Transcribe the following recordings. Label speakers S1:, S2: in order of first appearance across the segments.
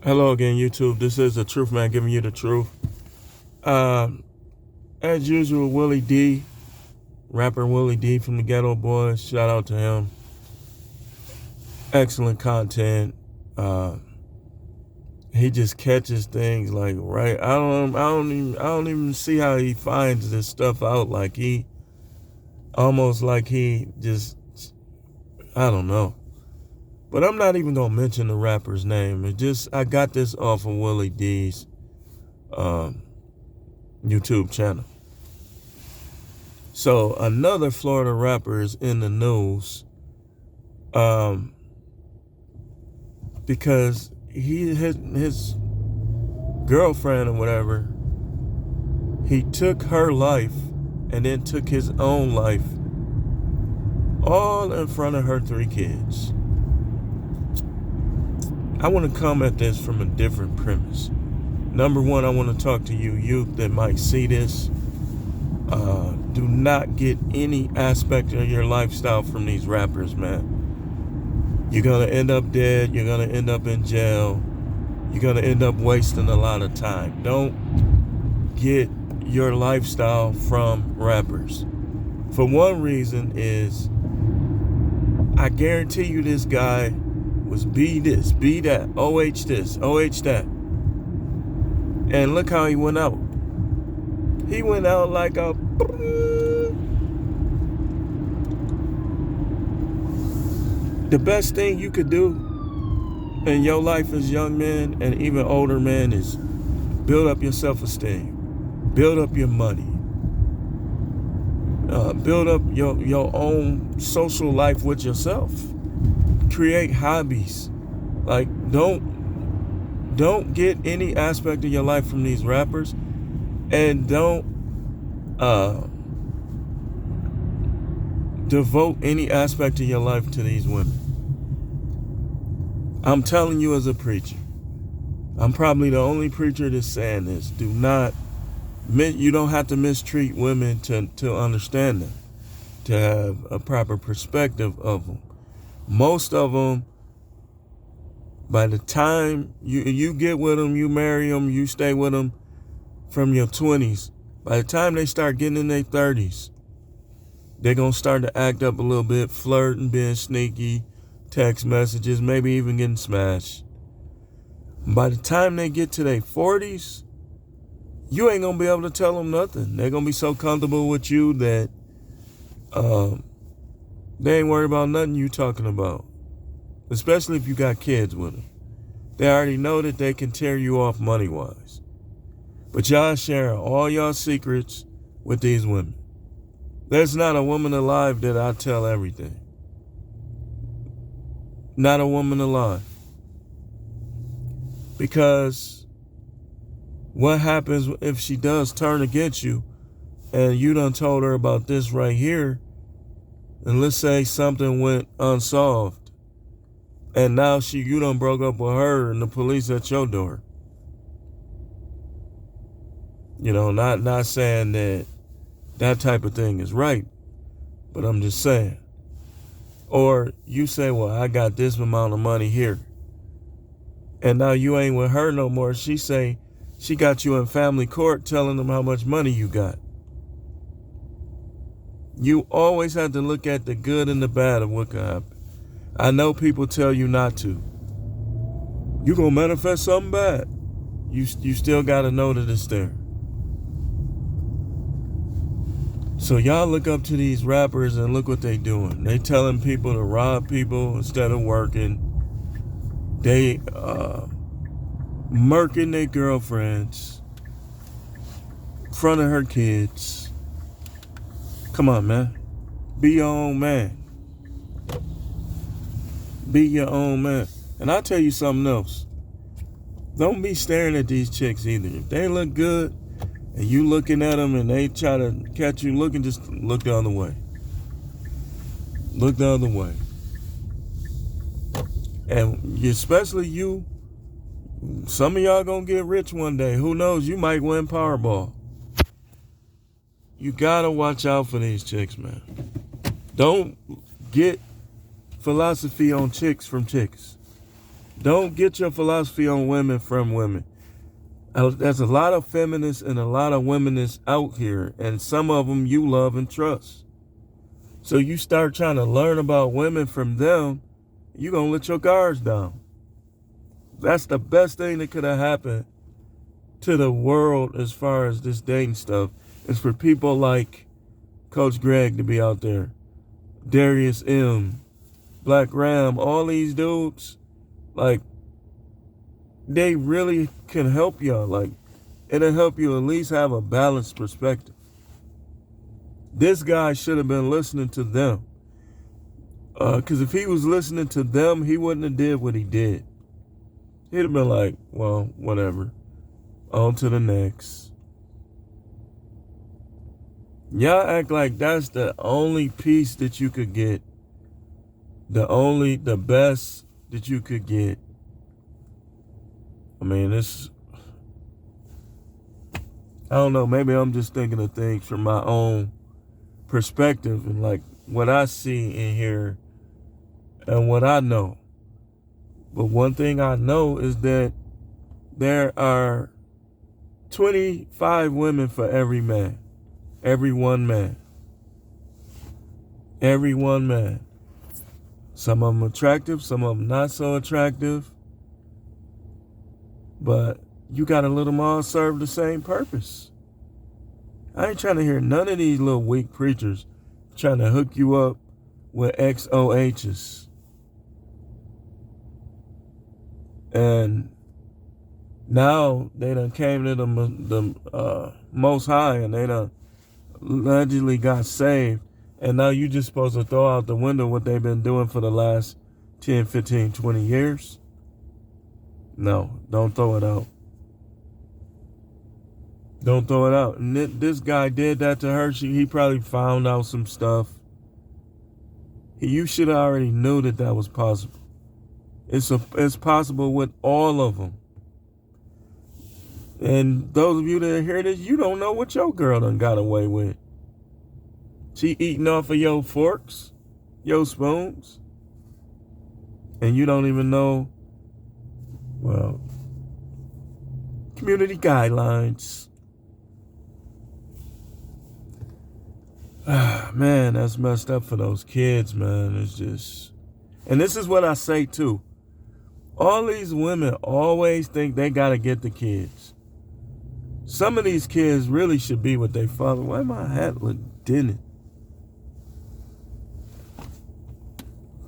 S1: Hello again, YouTube. This is the Truth Man giving you the truth. Um, as usual, Willie D, rapper Willie D from the Ghetto Boys. Shout out to him. Excellent content. Uh, he just catches things like right. I don't even see how he finds this stuff out. Like he almost like he just, I don't know. But I'm not even gonna mention the rapper's name. I got this off of Willie D's um, YouTube channel. So another Florida rapper is in the news because his girlfriend or whatever, he took her life and then took his own life all in front of her 3 kids. I want to come at this from a different premise. Number one, I want to talk to you youth that might see this. Do not get any aspect of your lifestyle from these rappers, man. You're going to end up dead. You're going to end up in jail. You're going to end up wasting a lot of time. Don't get your lifestyle from rappers. For one reason is, I guarantee you this guy was B this, B that, OH this, OH that. And look how he went out. He went out like a... The best thing you could do in your life as young men and even older men is build up your self-esteem. Build up your money. Build up your own social life with yourself. Create hobbies. Like, don't get any aspect of your life from these rappers, and don't devote any aspect of your life to these women. I'm telling you as a preacher. I'm probably the only preacher that's saying this. You don't have to mistreat women to understand them, to have a proper perspective of them. Most of them, by the time you get with them, you marry them, you stay with them from your 20s, by the time they start getting in their 30s, they're going to start to act up a little bit, flirting, being sneaky, text messages, maybe even getting smashed. By the time they get to their 40s, you ain't going to be able to tell them nothing. They're going to be so comfortable with you that they ain't worried about nothing you talking about. Especially if you got kids with them. They already know that they can tear you off money-wise. But y'all sharing all y'all secrets with these women. There's not a woman alive that I tell everything. Not a woman alive. Because what happens if she does turn against you and you done told her about this right here, and let's say something went unsolved, and now you done broke up with her and the police at your door. You know, not saying that type of thing is right, but I'm just saying. Or you say, well, I got this amount of money here, and now you ain't with her no more. She say she got you in family court telling them how much money you got. You always have to look at the good and the bad of what could happen. I know people tell you not to. You gonna manifest something bad. You still gotta know that it's there. So y'all look up to these rappers and look what they doing. They telling people to rob people instead of working. They murking their girlfriends in front of her kids. Come on, man. Be your own man. Be your own man. And I'll tell you something else. Don't be staring at these chicks either. If they look good and you looking at them and they try to catch you looking, just look the other way. Look the other way. And especially you, some of y'all gonna get rich one day. Who knows? You might win Powerball. You gotta watch out for these chicks, man. Don't get philosophy on chicks from chicks. Don't get your philosophy on women from women. There's a lot of feminists and a lot of womanists out here, and some of them you love and trust. So you start trying to learn about women from them, you're going to let your guards down. That's the best thing that could have happened to the world as far as this dating stuff, is for people like Coach Greg to be out there, Darius M., Black Ram, all these dudes, like, they really can help y'all. Like, it'll help you at least have a balanced perspective. This guy should have been listening to them. Because if he was listening to them, he wouldn't have did what he did. He'd have been like, well, whatever. On to the next. Y'all act like that's the only piece that you could get. The best that you could get. I mean, I don't know, maybe I'm just thinking of things from my own perspective and like what I see in here and what I know. But one thing I know is that there are 25 women for every man. Every one man. Every one man. Some of them attractive, some of them not so attractive. But you got to let them all serve the same purpose. I ain't trying to hear none of these little weak preachers trying to hook you up with XOHs. And now they done came to the Most High, and they done allegedly got saved. And now you just supposed to throw out the window what they've been doing for the last 10, 15, 20 years. No, don't throw it out. Don't throw it out. And this guy did that to her. He probably found out some stuff. You should have already knew that was possible. It's possible with all of them. And those of you that hear this, you don't know what your girl done got away with. She eating off of your forks, your spoons, and you don't even know. Well, community guidelines. Man, that's messed up for those kids, man. It's just, and this is what I say too. All these women always think they gotta get the kids. Some of these kids really should be with their father. Why my hat look dented?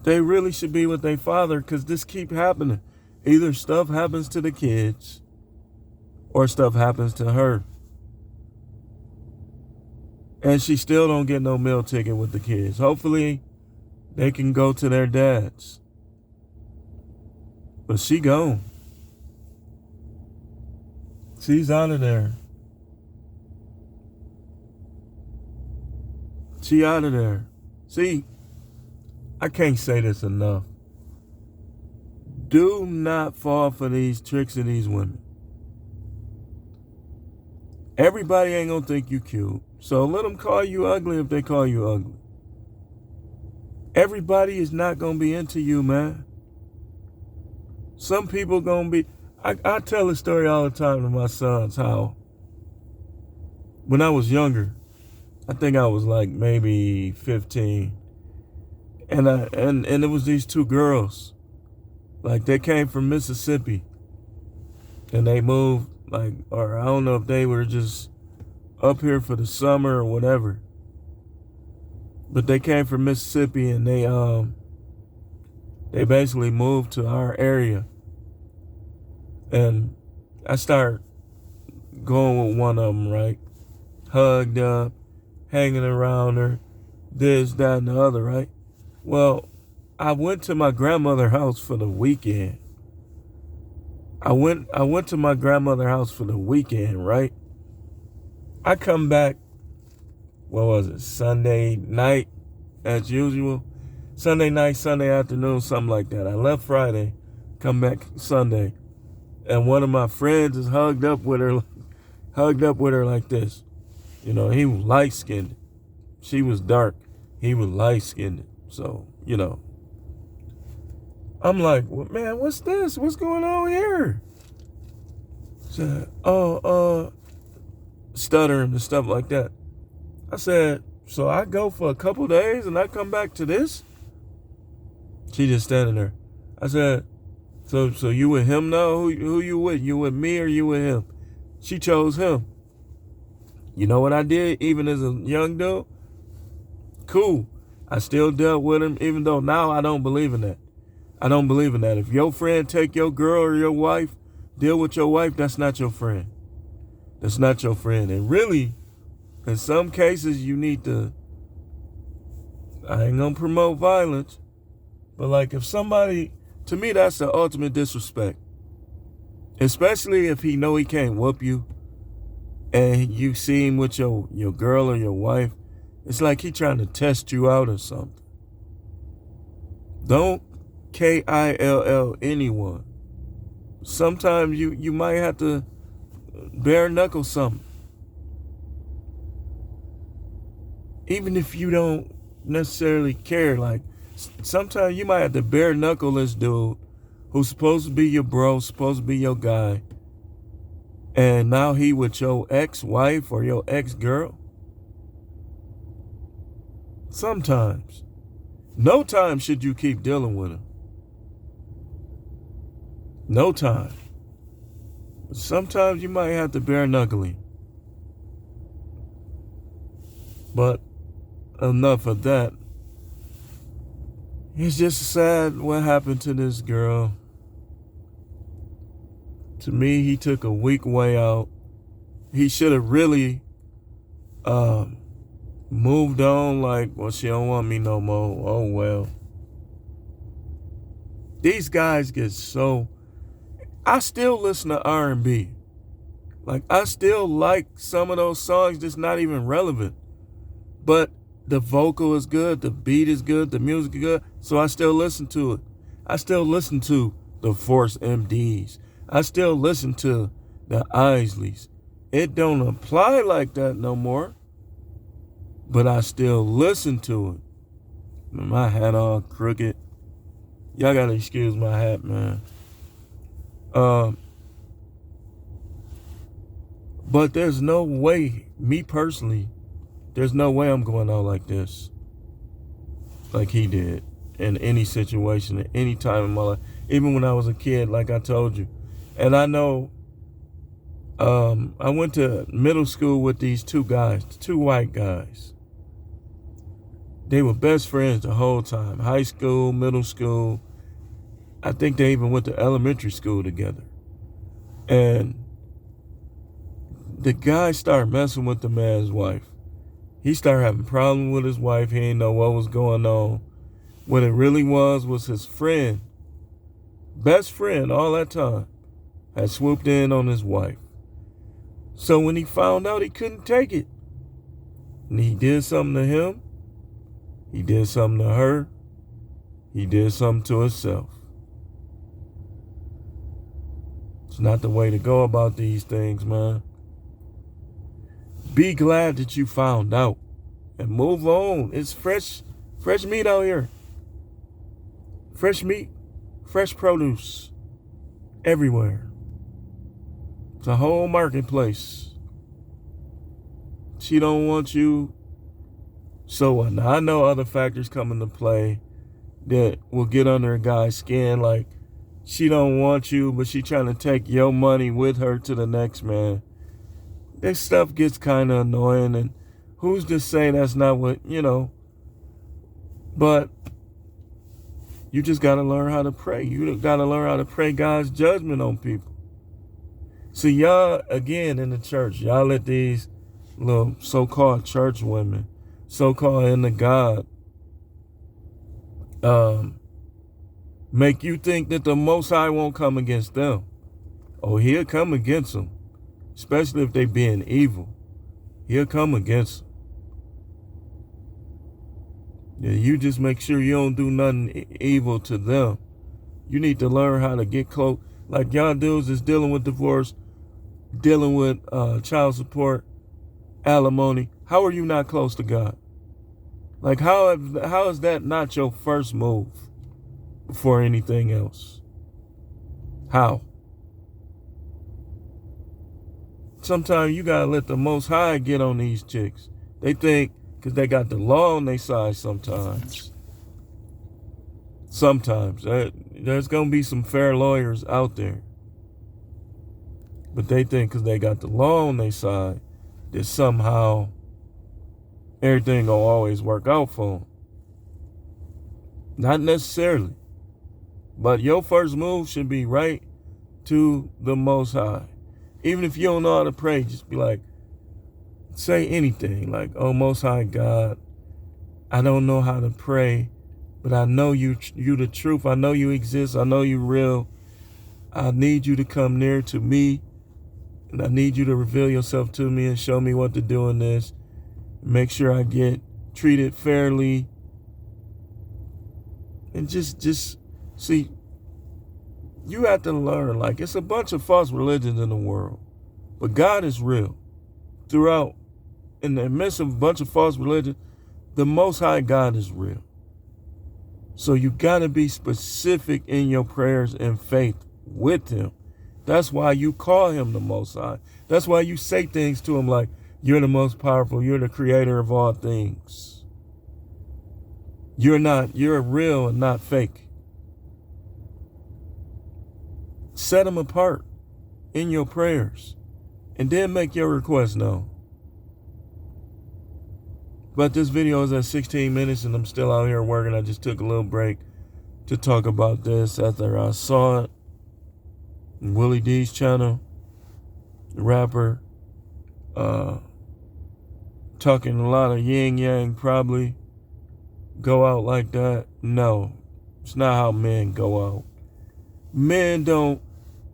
S1: They really should be with their father, because this keep happening. Either stuff happens to the kids or stuff happens to her. And she still don't get no meal ticket with the kids. Hopefully they can go to their dads. But she gone. She's out of there. She out of there. See, I can't say this enough. Do not fall for these tricks of these women. Everybody ain't gonna think you cute. So let them call you ugly if they call you ugly. Everybody is not gonna be into you, man. Some people gonna be. I tell a story all the time to my sons how when I was younger, I think I was like maybe 15, and it was these two girls. Like, they came from Mississippi, and they moved, like, or I don't know if they were just up here for the summer or whatever. But they came from Mississippi, and they basically moved to our area. And I started going with one of them, right? Hugged up, hanging around her, this, that, and the other, right? Well, I went to my grandmother's house for the weekend. I went to my grandmother's house for the weekend, right? I come back, what was it, Sunday night, as usual. Sunday night, Sunday afternoon, something like that. I left Friday, come back Sunday, and one of my friends is hugged up with her like this. You know, he was light-skinned. She was dark. He was light-skinned. So, you know. I'm like, well, man, what's this? What's going on here? Said, stuttering and stuff like that. I said, so I go for a couple days and I come back to this? She just standing there. I said, so you with him now? Who you with? You with me or you with him? She chose him. You know what I did even as a young dude? Cool. I still dealt with him even though now I don't believe in that. I don't believe in that. If your friend take your girl or your wife, deal with your wife, that's not your friend. That's not your friend. And really, in some cases, you need to, I ain't gonna promote violence, but like if somebody, to me, that's the ultimate disrespect. Especially if he know he can't whoop you and you see him with your girl or your wife. It's like he trying to test you out or something. Don't KILL anyone. Sometimes you might have to bare knuckle something. Even if you don't necessarily care, like sometimes you might have to bare knuckle this dude who's supposed to be your bro, supposed to be your guy, and now he with your ex-wife or your ex-girl. Sometimes. No time should you keep dealing with him. No time. But sometimes you might have to bare knuckle him. But enough of that. It's just sad what happened to this girl. To me, he took a weak way out. He should have really moved on like, well, she don't want me no more. Oh, well. These guys get so... I still listen to R&B. Like, I still like some of those songs that's not even relevant. But the vocal is good, the beat is good, the music is good, so I still listen to it. I still listen to the Force MDs. I still listen to the Isleys. It don't apply like that no more. But I still listen to it. My hat all crooked. Y'all gotta excuse my hat, man. But there's no way, me personally, there's no way I'm going out like this. Like he did. In any situation, at any time in my life. Even when I was a kid, like I told you. And I know, I went to middle school with these two guys, two white guys. They were best friends the whole time. High school, middle school. I think they even went to elementary school together. And the guy started messing with the man's wife. He started having problems with his wife. He didn't know what was going on. What it really was his friend, best friend all that time, had swooped in on his wife. So when he found out, he couldn't take it. And he did something to him. He did something to her. He did something to himself. It's not the way to go about these things, man. Be glad that you found out and move on. It's fresh meat out here. Fresh meat, fresh produce everywhere. It's a whole marketplace. She don't want you. So what? Now, I know other factors come into play that will get under a guy's skin. Like, she don't want you, but she trying to take your money with her to the next man. This stuff gets kind of annoying, and who's to say that's not what, but you just got to learn how to pray. You got to learn how to pray God's judgment on people. See, y'all, again, in the church, y'all let these little so-called church women, so-called into God, make you think that the Most High won't come against them. Oh, he'll come against them, especially if they being evil. He'll come against them. Yeah, you just make sure you don't do nothing evil to them. You need to learn how to get close. Like y'all dudes is dealing with divorce, dealing with child support, alimony. How are you not close to God? Like how is that not your first move? before anything else. How? Sometimes you gotta let the Most High get on these chicks. They think because they got the law on their side sometimes. Sometimes. There's going to be some fair lawyers out there. But they think because they got the law on their side that somehow everything going to always work out for them. Not necessarily. But your first move should be right to the Most High. Even if you don't know how to pray, just be like, say anything. Like, oh, Most High God, I don't know how to pray, but I know you the truth. I know you exist. I know you real. I need you to come near to me, and I need you to reveal yourself to me and show me what to do in this. Make sure I get treated fairly. And just see, you have to learn, like, it's a bunch of false religions in the world, but God is real. Throughout, in the midst of a bunch of false religions, the Most High God is real. So you got to be specific in your prayers and faith with him. That's why you call him the Most High. That's why you say things to him like, you're the most powerful, you're the creator of all things. You're real and not fake. Set him apart in your prayers and then make your request known. But this video is at 16 minutes and I'm still out here working. I just took a little break to talk about this after I saw it on Willie D's channel. The rapper talking a lot of yin yang, probably go out like that. No, it's not how men go out. Men don't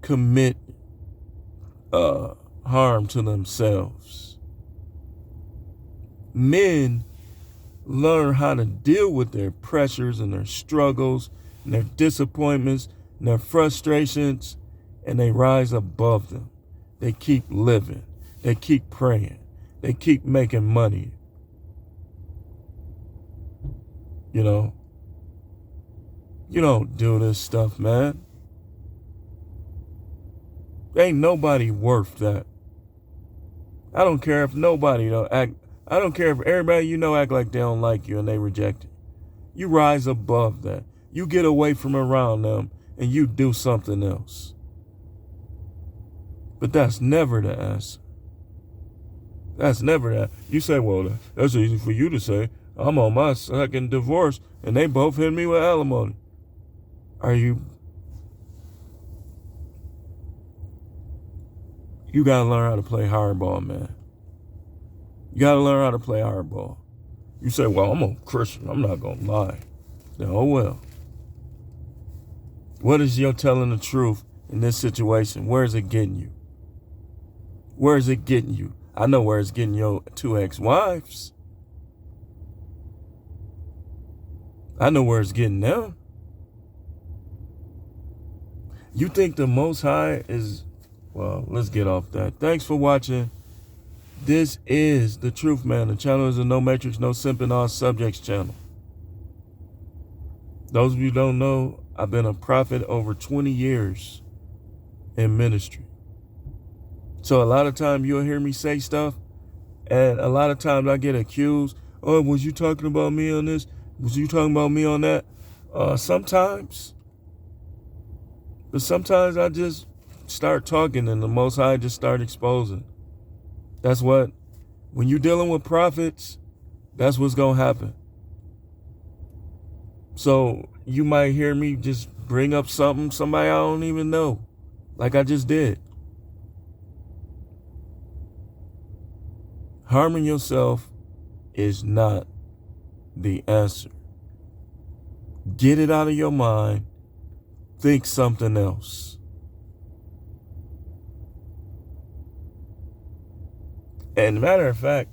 S1: commit harm to themselves. Men learn how to deal with their pressures and their struggles and their disappointments and their frustrations, and they rise above them. They keep living. They keep praying. They keep making money. You know, you don't do this stuff, man. Ain't nobody worth that. I don't care if nobody don't act. I don't care if everybody you know act like they don't like you and they reject it. You rise above that. You get away from around them and you do something else. But that's never the answer. That's never that. You say, well, that's easy for you to say. I'm on my second divorce and they both hit me with alimony. You gotta learn how to play hardball, man. You gotta learn how to play hardball. You say, well, I'm a Christian. I'm not gonna lie. Then, oh well. What is your telling the truth in this situation? Where is it getting you? Where is it getting you? I know where it's getting your 2 ex-wives. I know where it's getting them. You think the Most High is... Well, let's get off that. Thanks for watching. This is The Truth Man. The channel is a no matrix, no simping, all subjects channel. Those of you who don't know, I've been a prophet over 20 years in ministry. So a lot of times you'll hear me say stuff, and a lot of times I get accused, oh, was you talking about me on this? Was you talking about me on that? Sometimes. But sometimes I just start talking and the Most High just start exposing. That's what, when you're dealing with prophets, that's what's going to happen. So you might hear me just bring up somebody I don't even know, like I just did. Harming yourself is not the answer. Get it out of your mind. Think something else. And matter of fact,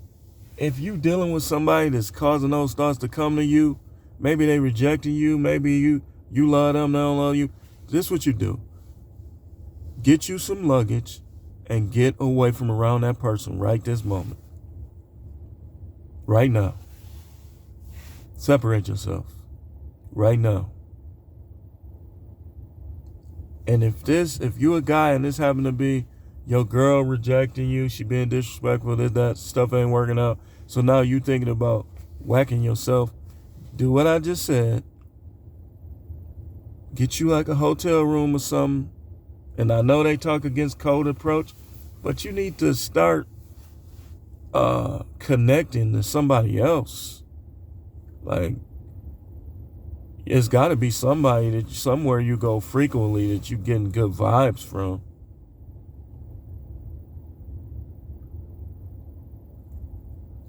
S1: if you dealing with somebody that's causing those thoughts to come to you, maybe they rejecting you, maybe you love them, they don't love you. This is what you do. Get you some luggage and get away from around that person right this moment. Right now. Separate yourself. Right now. And if you a guy and this happen to be your girl rejecting you, she being disrespectful, that stuff ain't working out. So now you thinking about whacking yourself. Do what I just said. Get you like a hotel room or something. And I know they talk against cold approach, but you need to start connecting to somebody else. Like, it's got to be somebody that somewhere you go frequently that you getting good vibes from.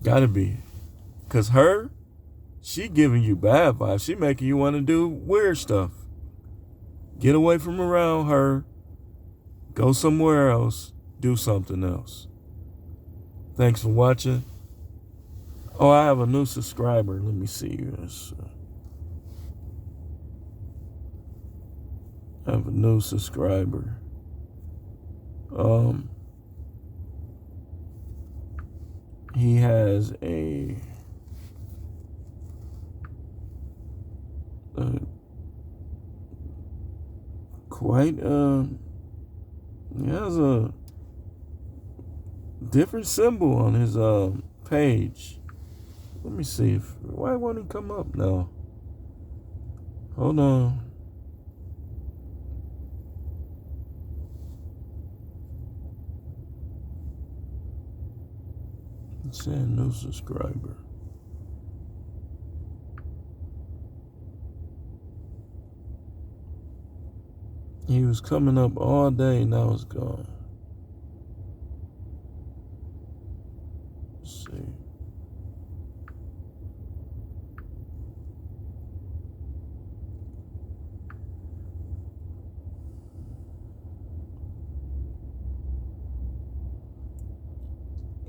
S1: Got to be. Because she giving you bad vibes. She making you want to do weird stuff. Get away from around her. Go somewhere else. Do something else. Thanks for watching. Oh, I have a new subscriber. Let me see this. I have a new subscriber. He has he has a different symbol on his page. Let me see why won't he come up now? Hold on. It's saying no subscriber. He was coming up all day, now it's gone. Let's see.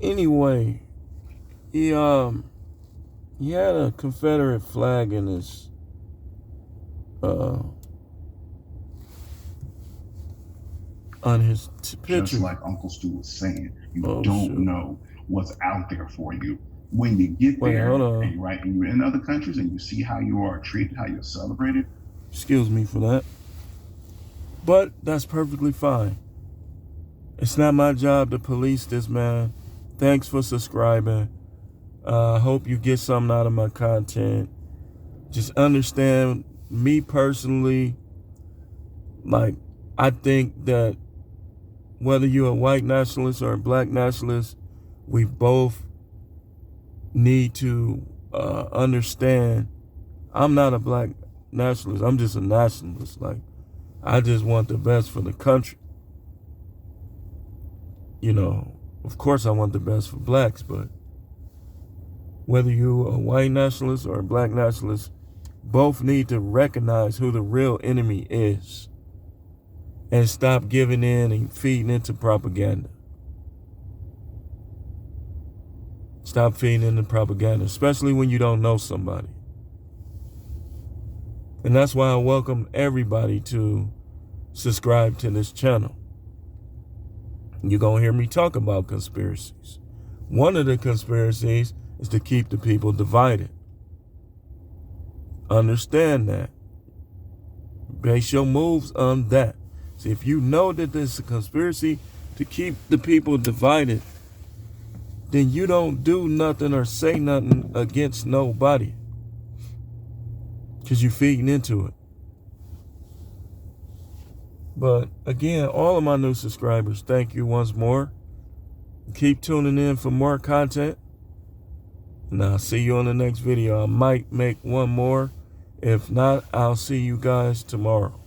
S1: Anyway, he had a Confederate flag in his on his picture.
S2: Just like Uncle Stu was saying, you don't know what's out there for you. When you get there, and you're in other countries and you see how you are treated, how you're celebrated.
S1: Excuse me for that. But that's perfectly fine. It's not my job to police this man. Thanks for subscribing. I hope you get something out of my content. Just understand, me personally, like, I think that whether you're a white nationalist or a black nationalist, we both need to understand I'm not a black nationalist. I'm just a nationalist. Like, I just want the best for the country. You know, of course I want the best for blacks, but whether you're a white nationalist or a black nationalist, both need to recognize who the real enemy is and stop giving in and feeding into propaganda. Stop feeding into propaganda, especially when you don't know somebody. And that's why I welcome everybody to subscribe to this channel. You're going to hear me talk about conspiracies. One of the conspiracies is to keep the people divided. Understand that. Base your moves on that. See, if you know that there's a conspiracy to keep the people divided, then you don't do nothing or say nothing against nobody, because you're feeding into it. But again, all of my new subscribers, thank you once more. Keep tuning in for more content. And I'll see you on the next video. I might make one more. If not, I'll see you guys tomorrow.